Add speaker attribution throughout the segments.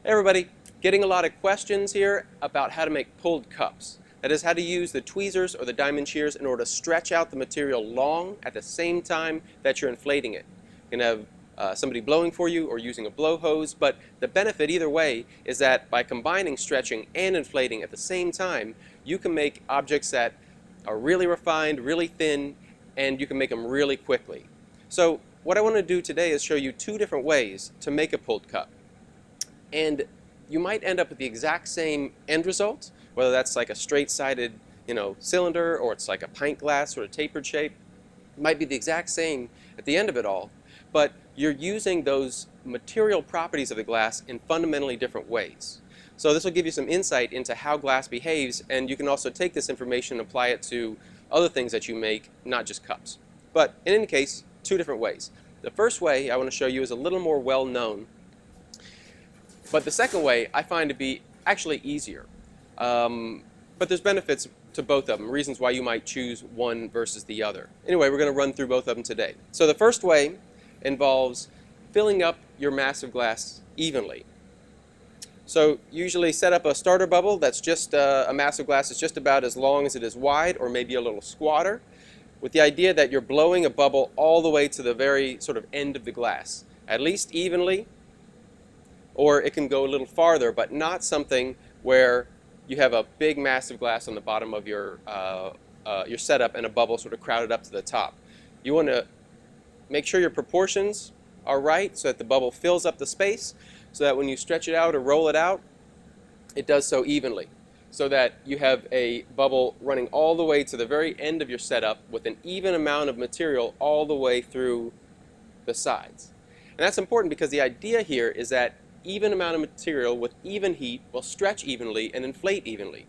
Speaker 1: Hey everybody, getting a lot of questions here about how to make pulled cups. That is, how to use the tweezers or the diamond shears in order to stretch out the material long at the same time that you're inflating it. You can have somebody blowing for you or using a blow hose, but the benefit either way is that by combining stretching and inflating at the same time, you can make objects that are really refined, really thin, and you can make them really quickly. So what I want to do today is show you two different ways to make a pulled cup. And you might end up with the exact same end result, whether that's like a straight-sided, cylinder, or it's like a pint glass sort of tapered shape. It might be the exact same at the end of it all, but you're using those material properties of the glass in fundamentally different ways. So this will give you some insight into how glass behaves, and you can also take this information and apply it to other things that you make, not just cups. But in any case, two different ways. The first way I want to show you is a little more well-known, but the second way I find to be actually easier. But there's benefits to both of them, reasons why you might choose one versus the other. Anyway, we're going to run through both of them today. So the first way involves filling up your massive glass evenly. So usually set up a starter bubble that's just a massive glass that's just about as long as it is wide, or maybe a little squatter, with the idea that you're blowing a bubble all the way to the very sort of end of the glass, at least evenly. Or it can go a little farther, but not something where you have a big massive glass on the bottom of your setup and a bubble sort of crowded up to the top. You want to make sure your proportions are right so that the bubble fills up the space, so that when you stretch it out or roll it out, it does so evenly, so that you have a bubble running all the way to the very end of your setup with an even amount of material all the way through the sides. And that's important because the idea here is that even amount of material with even heat will stretch evenly and inflate evenly.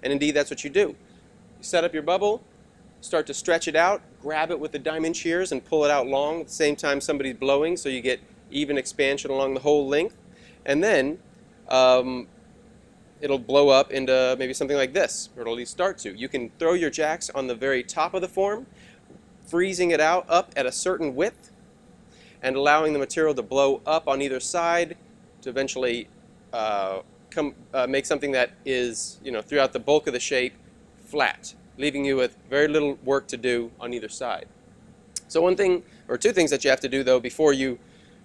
Speaker 1: And indeed, that's what you do. You set up your bubble, start to stretch it out, grab it with the diamond shears and pull it out long. At the same time, somebody's blowing, so you get even expansion along the whole length. And then it'll blow up into maybe something like this, or it'll at least start to. You can throw your jacks on the very top of the form, freezing it out up at a certain width, and allowing the material to blow up on either side to eventually make something that is, throughout the bulk of the shape, flat, leaving you with very little work to do on either side. So one thing, or two things that you have to do, though, before you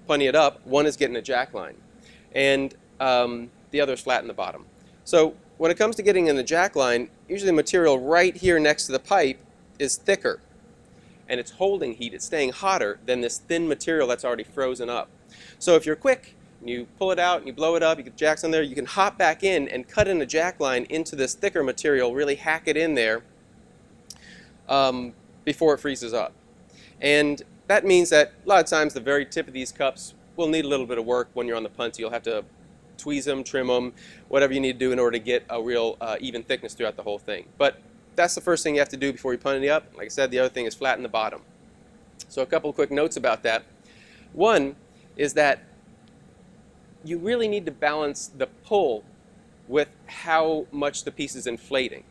Speaker 1: putty it up, one is getting a jack line, and the other is flatten the bottom. So when it comes to getting in the jack line, usually the material right here next to the pipe is thicker, and it's holding heat, it's staying hotter than this thin material that's already frozen up. So if you're quick, you pull it out and you blow it up, you get jacks on there, you can hop back in and cut in a jack line into this thicker material, really hack it in there before it freezes up. And that means that a lot of times the very tip of these cups will need a little bit of work when you're on the punty. You'll have to tweeze them, trim them, whatever you need to do in order to get a real even thickness throughout the whole thing. But that's the first thing you have to do before you punty up. Like I said, the other thing is flatten the bottom. So a couple of quick notes about that. One is that you really need to balance the pull with how much the piece is inflating.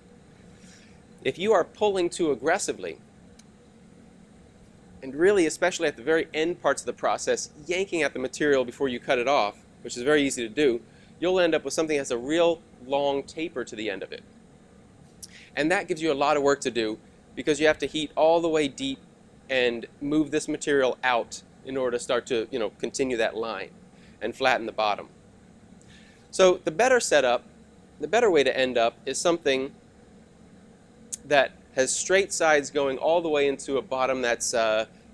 Speaker 1: If you are pulling too aggressively, and really especially at the very end parts of the process, yanking at the material before you cut it off, which is very easy to do, you'll end up with something that has a real long taper to the end of it. And that gives you a lot of work to do because you have to heat all the way deep and move this material out in order to start to continue that line and flatten the bottom. So the better setup, the better way to end up is something that has straight sides going all the way into a bottom that's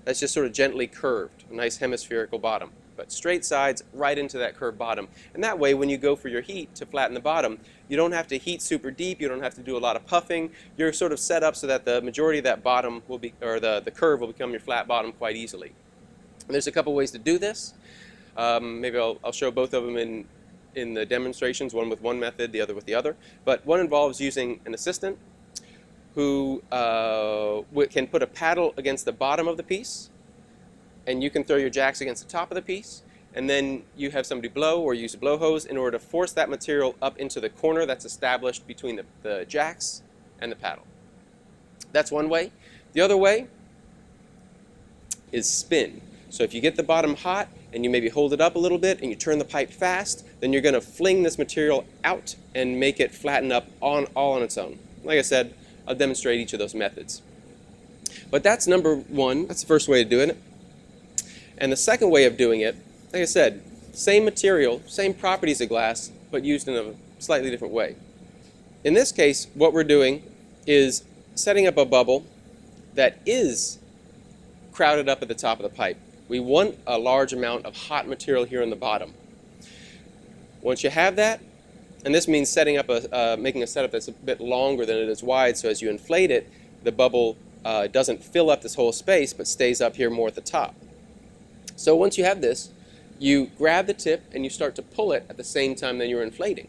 Speaker 1: just sort of gently curved, a nice hemispherical bottom, but straight sides right into that curved bottom. And that way, when you go for your heat to flatten the bottom, you don't have to heat super deep, you don't have to do a lot of puffing. You're sort of set up so that the majority of that bottom will be, or the curve will become your flat bottom quite easily. And there's a couple ways to do this. Maybe I'll show both of them in the demonstrations, one with one method, the other with the other. But one involves using an assistant who can put a paddle against the bottom of the piece, and you can throw your jacks against the top of the piece, and then you have somebody blow or use a blow hose in order to force that material up into the corner that's established between the jacks and the paddle. That's one way. The other way is spin. So if you get the bottom hot and you maybe hold it up a little bit and you turn the pipe fast, then you're going to fling this material out and make it flatten up all on its own. Like I said, I'll demonstrate each of those methods. But that's number one. That's the first way of doing it. And the second way of doing it, like I said, same material, same properties of glass, but used in a slightly different way. In this case, what we're doing is setting up a bubble that is crowded up at the top of the pipe. We want a large amount of hot material here in the bottom. Once you have that, and this means setting up making a setup that's a bit longer than it is wide, so as you inflate it, the bubble doesn't fill up this whole space, but stays up here more at the top. So once you have this, you grab the tip and you start to pull it at the same time that you're inflating.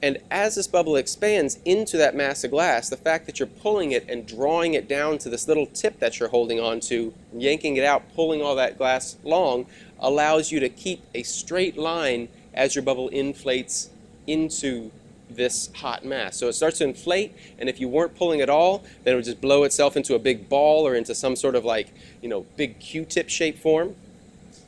Speaker 1: And as this bubble expands into that mass of glass, the fact that you're pulling it and drawing it down to this little tip that you're holding on to, yanking it out, pulling all that glass long, allows you to keep a straight line as your bubble inflates into this hot mass. So it starts to inflate, and if you weren't pulling at all, then it would just blow itself into a big ball or into some sort of big Q-tip shape form.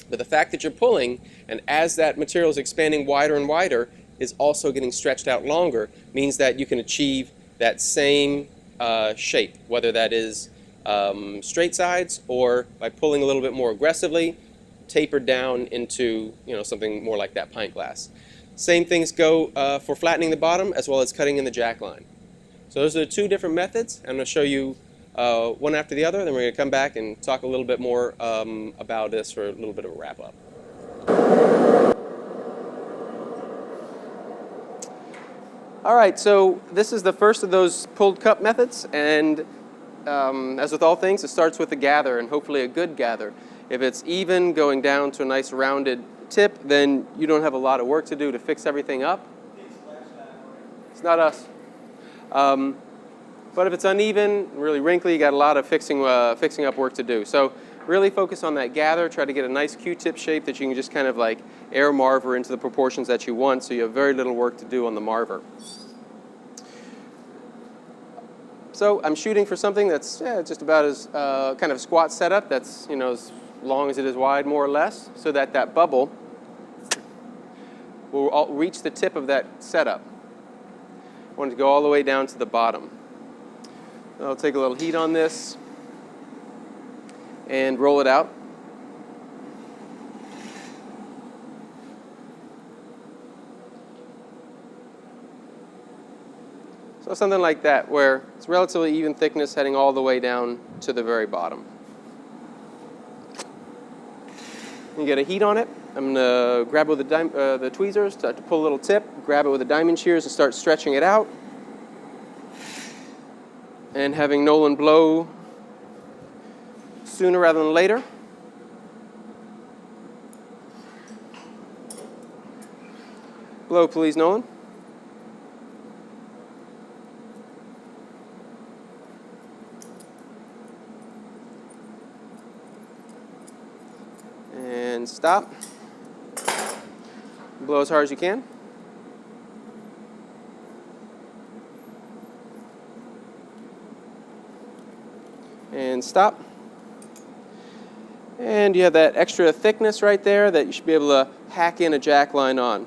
Speaker 1: But the fact that you're pulling, and as that material is expanding wider and wider, is also getting stretched out longer, means that you can achieve that same shape, whether that is straight sides or by pulling a little bit more aggressively, tapered down into something more like that pint glass. Same things go for flattening the bottom as well as cutting in the jack line. So those are the two different methods. I'm going to show you one after the other, then we're going to come back and talk a little bit more about this for a little bit of a wrap-up. All right, so this is the first of those pulled cup methods, and as with all things, it starts with a gather, and hopefully a good gather. If it's even, going down to a nice rounded tip, then you don't have a lot of work to do to fix everything up. It's not us. But if it's uneven, really wrinkly, you got a lot of fixing up work to do. So really focus on that gather. Try to get a nice Q-tip shape that you can just kind of like air marver into the proportions that you want, so you have very little work to do on the marver. So I'm shooting for something that's just about as kind of squat setup. That's as long as it is wide, more or less, so that that bubble will reach the tip of that setup. I want it to go all the way down to the bottom. I'll take a little heat on this and roll it out. So something like that, where it's relatively even thickness heading all the way down to the very bottom. You get a heat on it. I'm going to grab it with the tweezers, start to pull a little tip, grab it with the diamond shears and start stretching it out. And having Nolan blow sooner rather than later. Blow, please, Nolan. And stop. Blow as hard as you can. And stop. And you have that extra thickness right there that you should be able to hack in a jack line on.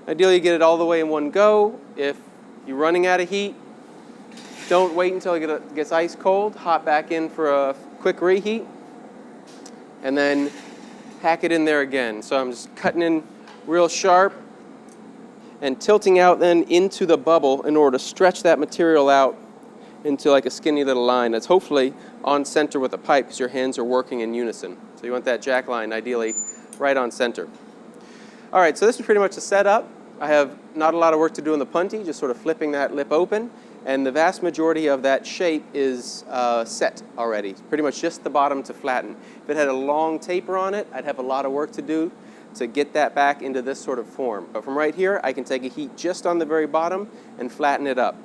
Speaker 1: Ideally, you get it all the way in one go. If you're running out of heat, don't wait until it gets ice cold. Hop back in for a quick reheat, and then hack it in there again. So I'm just cutting in real sharp and tilting out then into the bubble in order to stretch that material out into like a skinny little line that's hopefully on center with the pipe, because your hands are working in unison. So you want that jack line ideally right on center. All right, so this is pretty much the setup. I have not a lot of work to do in the punty, just sort of flipping that lip open, and the vast majority of that shape is set already. It's pretty much just the bottom to flatten. If it had a long taper on it, I'd have a lot of work to do to get that back into this sort of form. But from right here, I can take a heat just on the very bottom and flatten it up.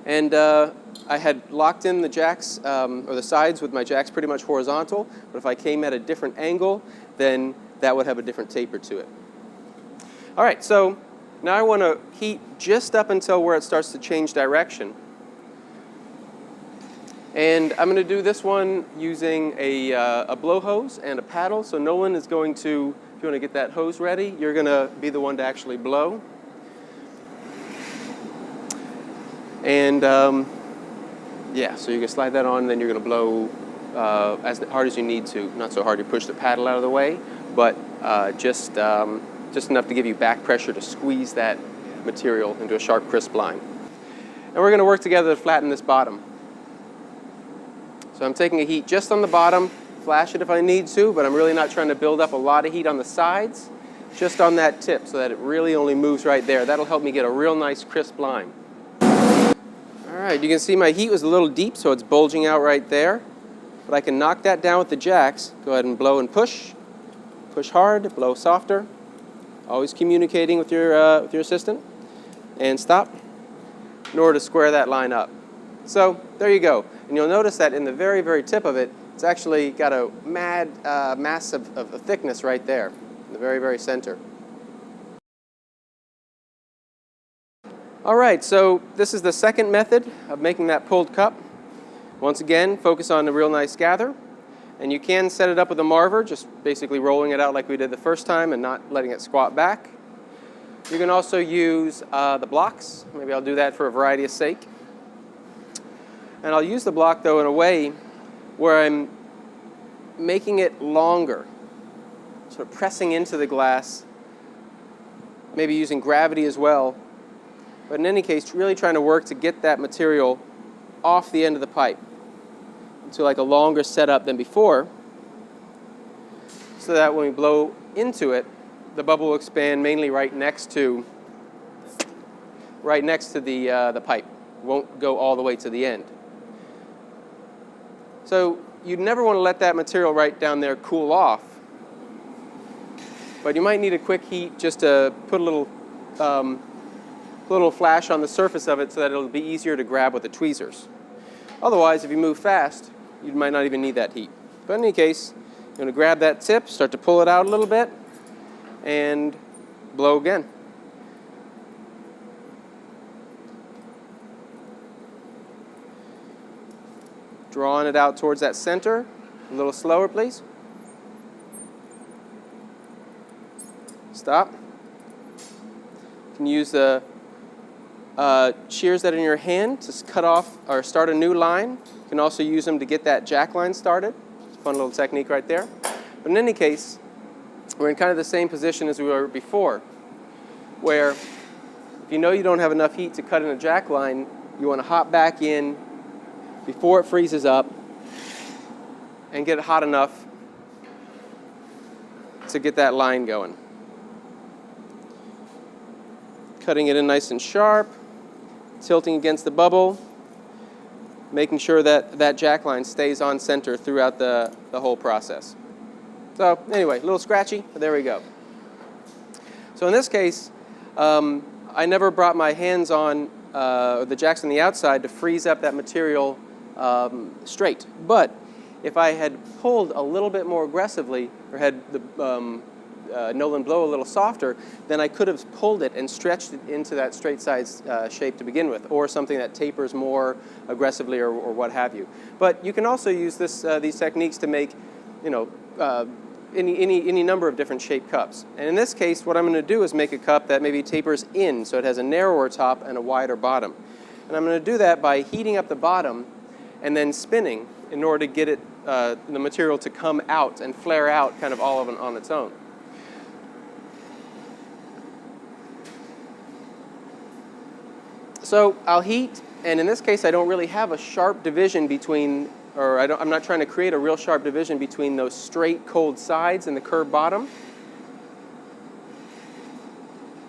Speaker 1: And I had locked in the jacks, or the sides with my jacks pretty much horizontal, but if I came at a different angle, then that would have a different taper to it. All right, so now I want to heat just up until where it starts to change direction. And I'm going to do this one using a blow hose and a paddle. So Nolan is going to, if you want to get that hose ready, you're going to be the one to actually blow. And yeah, so you can slide that on, and then you're going to blow as hard as you need to. Not so hard you push the paddle out of the way, but just enough to give you back pressure to squeeze that material into a sharp, crisp line. And we're going to work together to flatten this bottom. So I'm taking a heat just on the bottom, flash it if I need to, but I'm really not trying to build up a lot of heat on the sides, just on that tip so that it really only moves right there. That'll help me get a real nice crisp line. All right, you can see my heat was a little deep, so it's bulging out right there. But I can knock that down with the jacks. Go ahead and blow and push. Push hard, blow softer. Always communicating with your assistant. And stop in order to square that line up. So there you go. And you'll notice that in the very, very tip of it, it's actually got a mad mass of thickness right there, in the very, very center. All right, so this is the second method of making that pulled cup. Once again, focus on the real nice gather. And you can set it up with a marver, just basically rolling it out like we did the first time and not letting it squat back. You can also use the blocks. Maybe I'll do that for a variety's sake. And I'll use the block, though, in a way where I'm making it longer, sort of pressing into the glass, maybe using gravity as well. But in any case, really trying to work to get that material off the end of the pipe into like a longer setup than before, so that when we blow into it, the bubble will expand mainly right next to the pipe. It won't go all the way to the end. So you'd never want to let that material right down there cool off, but you might need a quick heat just to put a little flash on the surface of it so that it'll be easier to grab with the tweezers. Otherwise, if you move fast, you might not even need that heat. But in any case, you're going to grab that tip, start to pull it out a little bit, and blow again. Drawing it out towards that center. A little slower, please. Stop. You can use the shears that are in your hand to cut off or start a new line. You can also use them to get that jack line started. It's a fun little technique right there. But in any case, we're in kind of the same position as we were before, where if you know you don't have enough heat to cut in a jack line, you want to hop back in before it freezes up and get it hot enough to get that line going. Cutting it in nice and sharp, tilting against the bubble, making sure that that jack line stays on center throughout the whole process. So anyway, a little scratchy, but there we go. So in this case, I never brought my hands on the jacks on the outside to freeze up that material straight. But if I had pulled a little bit more aggressively, or had the Nolan blow a little softer, then I could have pulled it and stretched it into that straight sides shape to begin with, or something that tapers more aggressively, or what have you. But you can also use these techniques to make, any number of different shaped cups. And in this case, what I'm going to do is make a cup that maybe tapers in, so it has a narrower top and a wider bottom. And I'm going to do that by heating up the bottom and then spinning in order to get it, the material to come out and flare out kind of all of it on its own. So I'll heat, and in this case I don't really have a sharp division between, or I'm not trying to create a real sharp division between those straight cold sides and the curved bottom.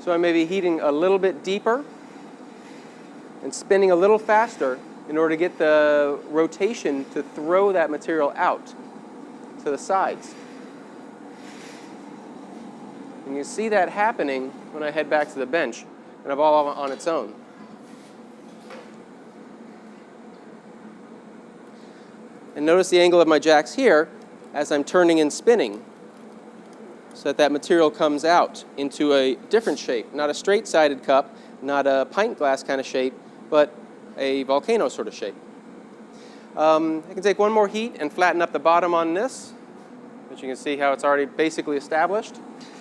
Speaker 1: So I may be heating a little bit deeper and spinning a little faster in order to get the rotation to throw that material out to the sides. And you see that happening when I head back to the bench, and it's all on its own. And notice the angle of my jacks here as I'm turning and spinning, so that material comes out into a different shape, not a straight-sided cup, not a pint glass kind of shape, but a volcano sort of shape. I can take one more heat and flatten up the bottom on this, which you can see how it's already basically established.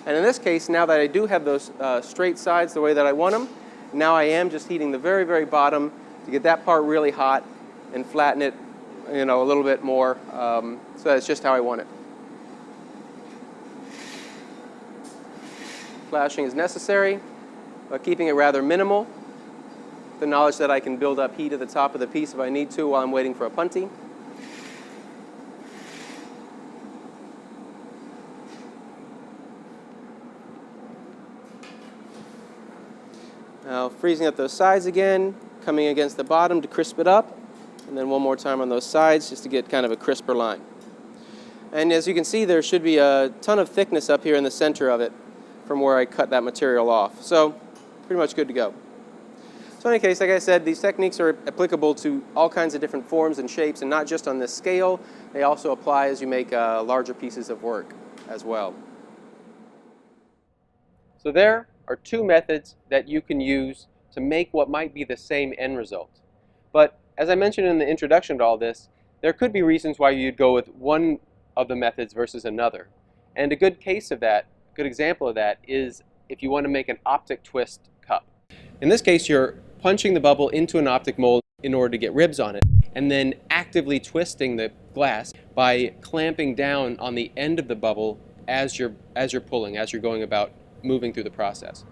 Speaker 1: And in this case, now that I do have those straight sides the way that I want them, now I am just heating the very, very bottom to get that part really hot and flatten it, a little bit more, so that's just how I want it. Flashing is necessary, but keeping it rather minimal. The knowledge that I can build up heat at the top of the piece if I need to while I'm waiting for a punty. Now freezing up those sides again, coming against the bottom to crisp it up, and then one more time on those sides just to get kind of a crisper line. And as you can see, there should be a ton of thickness up here in the center of it from where I cut that material off. So pretty much good to go. So in any case, like I said, these techniques are applicable to all kinds of different forms and shapes, and not just on this scale. They also apply as you make larger pieces of work as well. So there are two methods that you can use to make what might be the same end result. But as I mentioned in the introduction to all this, there could be reasons why you'd go with one of the methods versus another. And a good case of that, a good example of that, is if you want to make an optic twist cup. In this case, you're punching the bubble into an optic mold in order to get ribs on it, and then actively twisting the glass by clamping down on the end of the bubble as you're pulling, as you're going about moving through the process.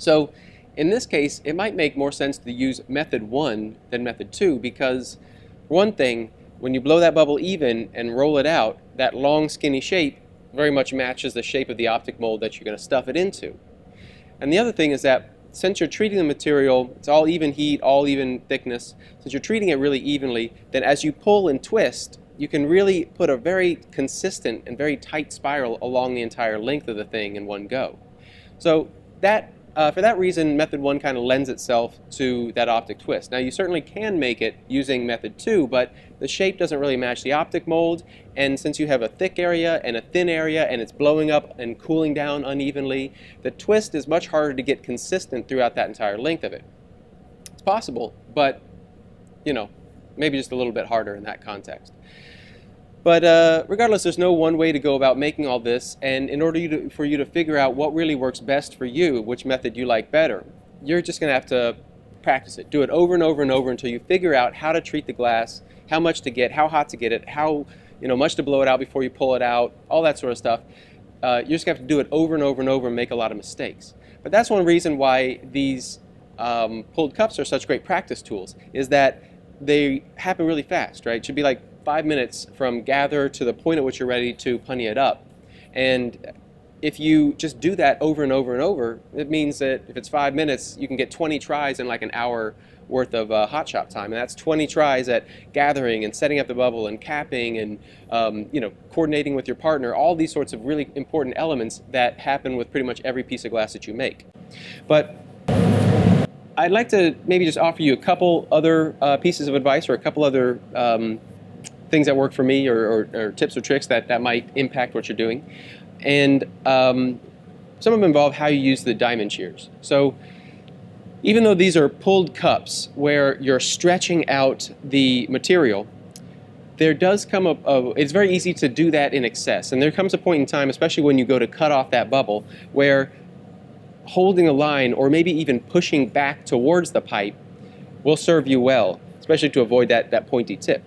Speaker 1: So in this case, it might make more sense to use method 1 than method 2 because, for one thing, when you blow that bubble even and roll it out, that long skinny shape very much matches the shape of the optic mold that you're going to stuff it into. And the other thing is that since you're treating the material, it's all even heat, all even thickness, since you're treating it really evenly, then as you pull and twist, you can really put a very consistent and very tight spiral along the entire length of the thing in one go. So that for that reason, method 1 kind of lends itself to that optic twist. Now, you certainly can make it using method 2, but the shape doesn't really match the optic mold, and since you have a thick area and a thin area and it's blowing up and cooling down unevenly, the twist is much harder to get consistent throughout that entire length of it. It's possible, but, maybe just a little bit harder in that context. But regardless, there's no one way to go about making all this, and in order for you to figure out what really works best for you, which method you like better, you're just going to have to practice it. Do it over and over and over until you figure out how to treat the glass, how much to get, how hot to get it, how much to blow it out before you pull it out, all that sort of stuff. You're just going to have to do it over and over and over and make a lot of mistakes. But that's one reason why these pulled cups are such great practice tools, is that they happen really fast, right? It should be like 5 minutes from gather to the point at which you're ready to punny it up. And if you just do that over and over and over, it means that if it's 5 minutes, you can get 20 tries in like an hour worth of hot shop time. And that's 20 tries at gathering and setting up the bubble and capping and coordinating with your partner, all these sorts of really important elements that happen with pretty much every piece of glass that you make. But I'd like to maybe just offer you a couple other pieces of advice or a couple other things that work for me or tips or tricks that might impact what you're doing. And some of them involve how you use the diamond shears. So even though these are pulled cups where you're stretching out the material, there does come it's very easy to do that in excess. And there comes a point in time, especially when you go to cut off that bubble, where holding a line or maybe even pushing back towards the pipe will serve you well, especially to avoid that pointy tip.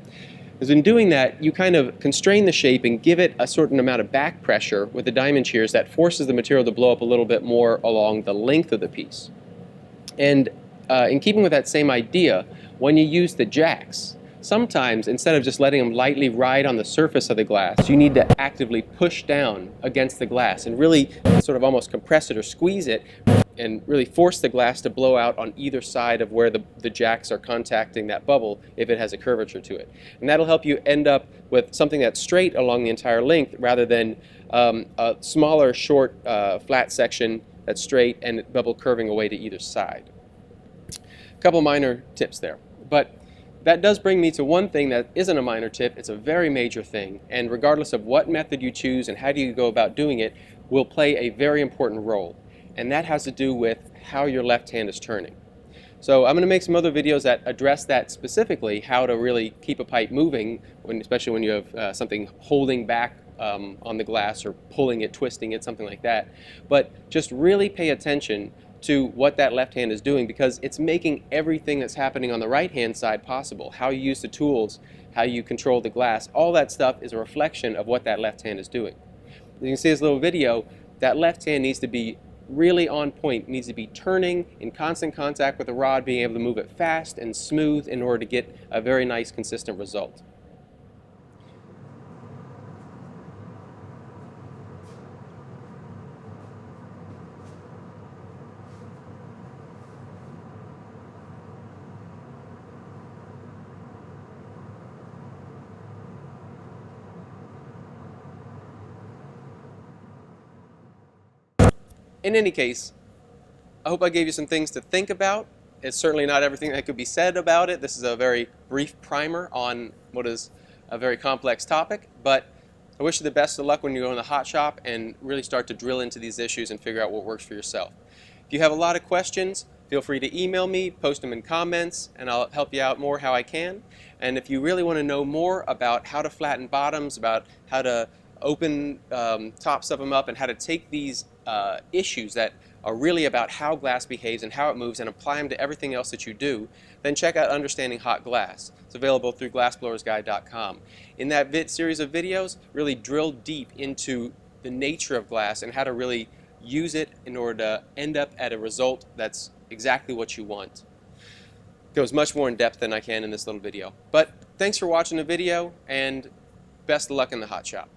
Speaker 1: Because in doing that, you kind of constrain the shape and give it a certain amount of back pressure with the diamond shears that forces the material to blow up a little bit more along the length of the piece. And in keeping with that same idea, when you use the jacks, sometimes instead of just letting them lightly ride on the surface of the glass, you need to actively push down against the glass and really sort of almost compress it or squeeze it and really force the glass to blow out on either side of where the jacks are contacting that bubble if it has a curvature to it. And that'll help you end up with something that's straight along the entire length rather than a smaller, short, flat section that's straight and bubble curving away to either side. couple minor tips there. But that does bring me to one thing that isn't a minor tip. It's a very major thing, and regardless of what method you choose and how do you go about doing it, will play a very important role. And that has to do with how your left hand is turning. So I'm going to make some other videos that address that specifically, how to really keep a pipe moving, especially when you have something holding back on the glass or pulling it, twisting it, something like that. But just really pay attention to what that left hand is doing, because it's making everything that's happening on the right hand side possible. How you use the tools, how you control the glass, all that stuff is a reflection of what that left hand is doing. You can see this little video, that left hand needs to be really on point, needs to be turning in constant contact with the rod, being able to move it fast and smooth in order to get a very nice consistent result. In any case, I hope I gave you some things to think about. It's certainly not everything that could be said about it. This is a very brief primer on what is a very complex topic, but I wish you the best of luck when you go in the hot shop and really start to drill into these issues and figure out what works for yourself. If you have a lot of questions, feel free to email me, post them in comments, and I'll help you out more how I can. And if you really want to know more about how to flatten bottoms, about how to open tops of them up, and how to take these issues that are really about how glass behaves and how it moves and apply them to everything else that you do, then check out Understanding Hot Glass. It's available through glassblowersguide.com. In that series of videos, really drill deep into the nature of glass and how to really use it in order to end up at a result that's exactly what you want. It goes much more in depth than I can in this little video. But thanks for watching the video, and best of luck in the hot shop.